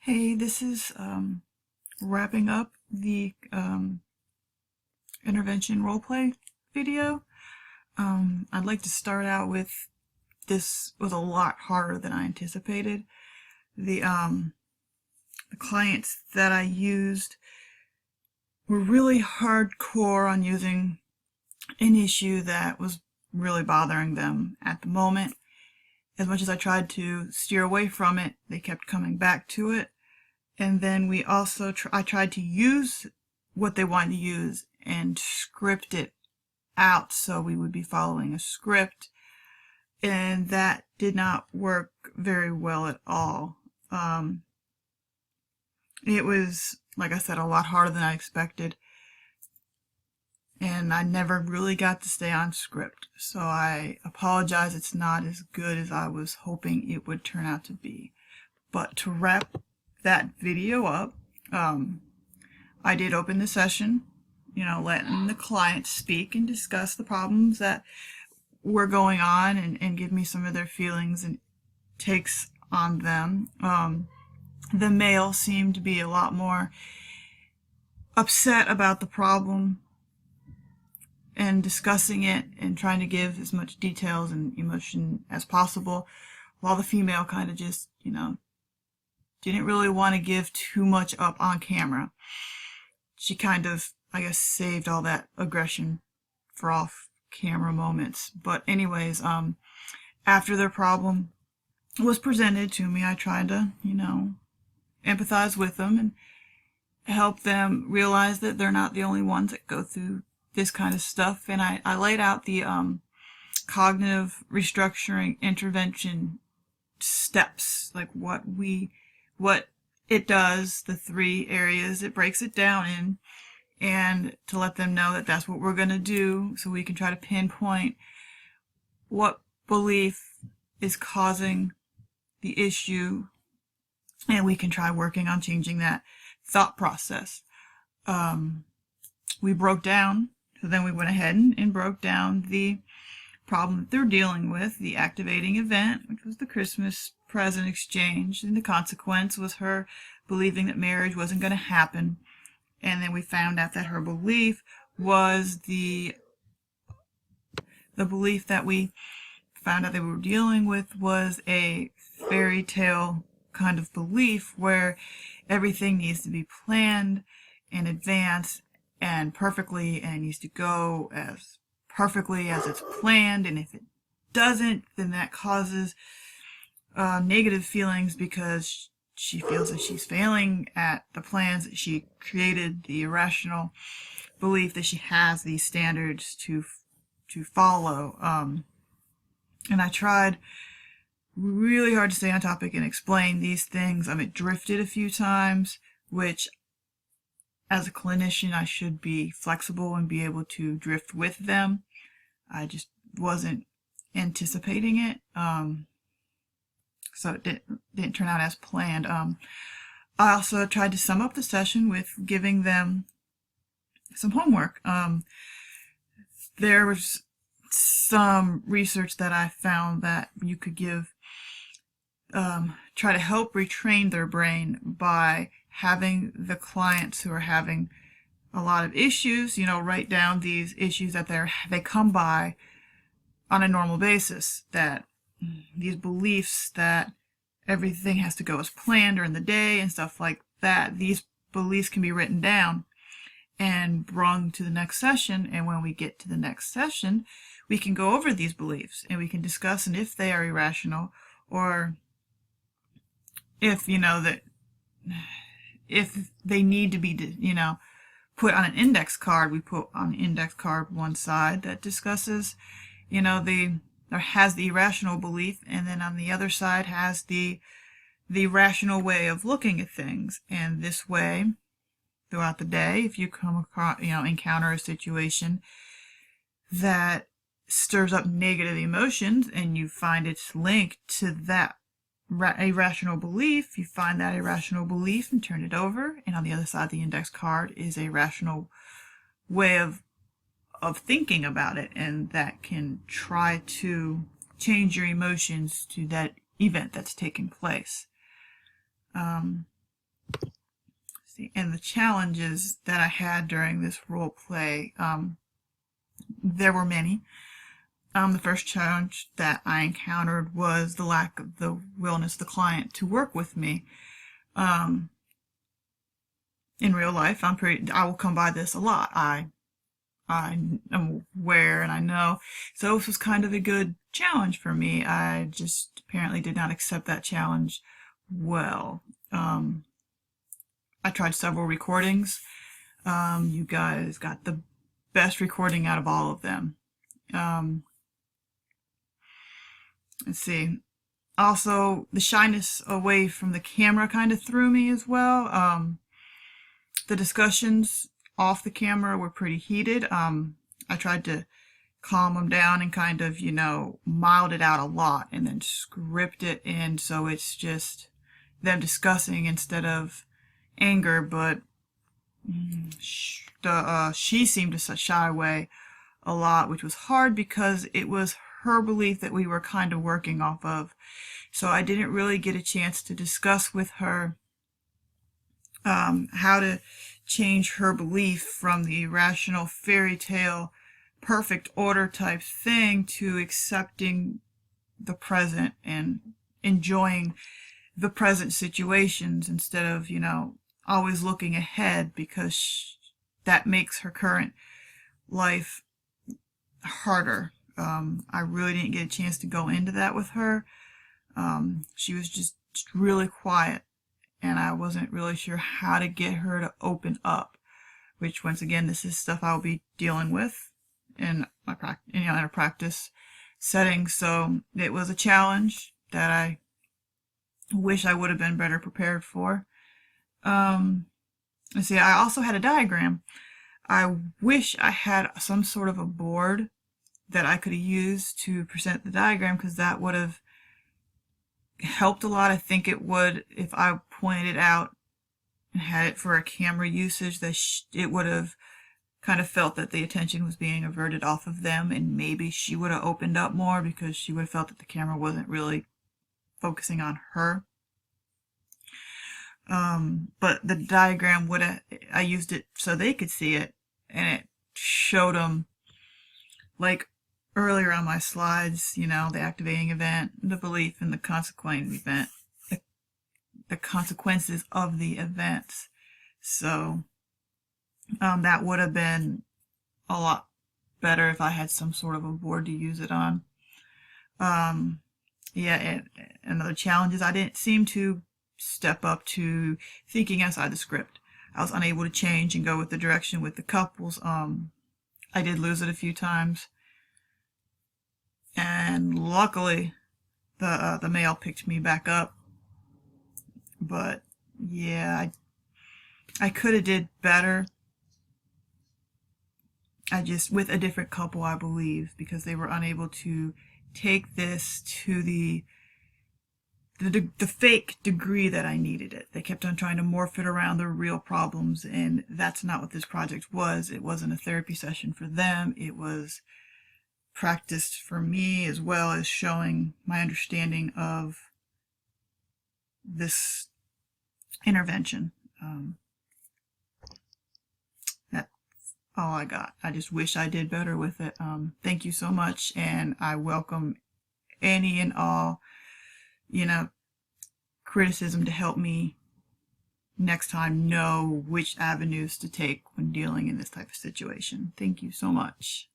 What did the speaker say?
Hey, this is wrapping up the intervention roleplay video. I'd like to start out with this was a lot harder than I anticipated. The clients that I used were really hardcore on using an issue that was really bothering them at the moment. As much as I tried to steer away from it, they kept coming back to it. And then we also, I tried to use what they wanted to use and script it out so we would be following a script. And that did not work very well at all. It was, like I said, a lot harder than I expected. And I never really got to stay on script. So I apologize, it's not as good as I was hoping it would turn out to be. But to wrap that video up, I did open the session, letting the client speak and discuss the problems that were going on and give me some of their feelings and takes on them. The male seemed to be a lot more upset about the problem and discussing it and trying to give as much details and emotion as possible, while the female kind of just, didn't really want to give too much up on camera. She kind of, I guess, saved all that aggression for off-camera moments. But anyways, after their problem was presented to me, I tried to, empathize with them and help them realize that they're not the only ones that go through this kind of stuff. And I laid out the cognitive restructuring intervention steps, like what it does, the 3 areas it breaks it down in, and to let them know that that's what we're going to do so we can try to pinpoint what belief is causing the issue, and we can try working on changing that thought process. We broke down, so then we went ahead and broke down the problem that they're dealing with, the activating event, which was the Christmas present exchange, and the consequence was her believing that marriage wasn't going to happen. And then we found out that her belief was the belief that we found out they were dealing with was a fairy tale kind of belief where everything needs to be planned in advance and perfectly, and needs to go as perfectly as it's planned, and if it doesn't, then that causes negative feelings because she feels that she's failing at the plans that she created, the irrational belief that she has these standards to follow. And I tried really hard to stay on topic and explain these things. It drifted a few times, which as a clinician I should be flexible and be able to drift with them. I just wasn't anticipating it. So it didn't turn out as planned. I also tried to sum up the session with giving them some homework. There was some research that I found that you could give, try to help retrain their brain by having the clients who are having a lot of issues, write down these issues that they come by on a normal basis, that these beliefs that everything has to go as planned during the day and stuff like that. These beliefs can be written down and brung to the next session, and when we get to the next session, we can go over these beliefs and we can discuss and if they are irrational, or if that if they need to be put on an index card. We put on the index card one side that discusses there has the irrational belief, and then on the other side has the rational way of looking at things. And this way, throughout the day, if you come across, encounter a situation that stirs up negative emotions and you find it's linked to that irrational belief, you find that irrational belief and turn it over. And on the other side of the index card is a rational way of thinking about it, and that can try to change your emotions to that event that's taking place. and the challenges that I had during this role play, there were many. The first challenge that I encountered was the lack of the willingness of the client to work with me. In real life, I will come by this a lot. I am aware and I know. So this was kind of a good challenge for me. I just apparently did not accept that challenge well. I tried several recordings. You guys got the best recording out of all of them. Let's see. Also, the shyness away from the camera kind of threw me as well. The discussions off the camera were pretty heated. I tried to calm them down and kind of, mild it out a lot and then script it in so it's just them discussing instead of anger, but she seemed to shy away a lot, which was hard because it was her belief that we were kind of working off of. So I didn't really get a chance to discuss with her how to change her belief from the irrational fairy tale perfect order type thing to accepting the present and enjoying the present situations instead of, always looking ahead, because that makes her current life harder. I really didn't get a chance to go into that with her. She was just really quiet, and I wasn't really sure how to get her to open up, which once again, this is stuff I'll be dealing with in my in a practice setting. So it was a challenge that I wish I would have been better prepared for. Let's see, I also had a diagram. I wish I had some sort of a board that I could have used to present the diagram, because that would have helped a lot. I think it would, if I pointed it out and had it for a camera usage, that it would have kind of felt that the attention was being averted off of them, and maybe she would have opened up more because she would have felt that the camera wasn't really focusing on her. But the diagram I used it so they could see it, and it showed them, like earlier on my slides, the activating event, the belief, and the consequent event, the consequences of the events. So that would have been a lot better if I had some sort of a board to use it on. And another challenge is I didn't seem to step up to thinking outside the script. I was unable to change and go with the direction with the couples. I did lose it a few times, and luckily the male picked me back up. But yeah, I could have did better. With a different couple, I believe, because they were unable to take this to the fake degree that I needed it. They kept on trying to morph it around the real problems, and that's not what this project was. It wasn't a therapy session for them. It was practiced for me, as well as showing my understanding of this intervention. That's all I got. I just wish I did better with it. Thank you so much, and I welcome any and all criticism to help me next time know which avenues to take when dealing in this type of situation. Thank you so much.